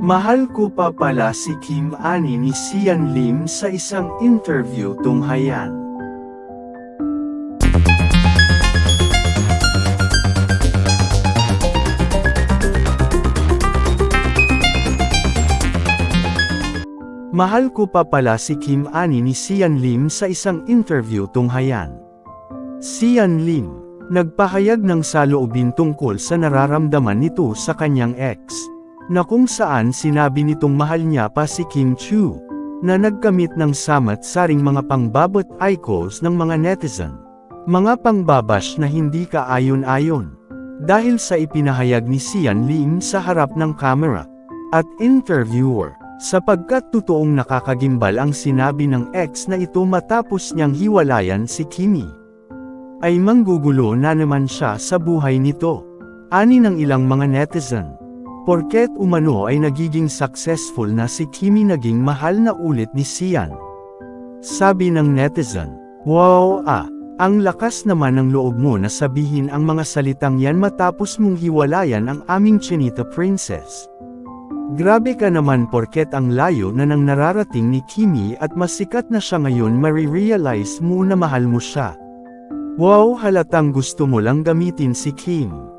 Mahal ko pa pala si Kim ani ni Sian Lim sa isang interview tunghayan. Mahal ko pa pala si Kim ani ni Sian Lim sa isang interview tunghayan. Sian Lim, nagpahayag ng saloobin tungkol sa nararamdaman nito sa kanyang ex, na kung saan sinabi nitong mahal niya pa si Kim Chiu, na nagkamit ng samat-saring mga pangbabot icons ng mga netizen. Mga pangbabash na hindi kaayon-ayon. Dahil sa ipinahayag ni Sian Lim sa harap ng camera at interviewer, sapagkat totoong nakakagimbal ang sinabi ng ex na ito matapos niyang hiwalayan si Kimi, ay manggugulo na naman siya sa buhay nito. Ani ng ilang mga netizen. Porket umano ay nagiging successful na si Kimi, naging mahal na ulit ni Sian. Sabi ng netizen, "Wow ang lakas naman ng loob mo na sabihin ang mga salitang yan matapos mong hiwalayan ang aming Chinita princess. Grabe ka naman, porket ang layo na nang nararating ni Kimi at mas sikat na siya ngayon, marirealize mo na mahal mo siya. Wow, halatang gusto mo lang gamitin si Kim."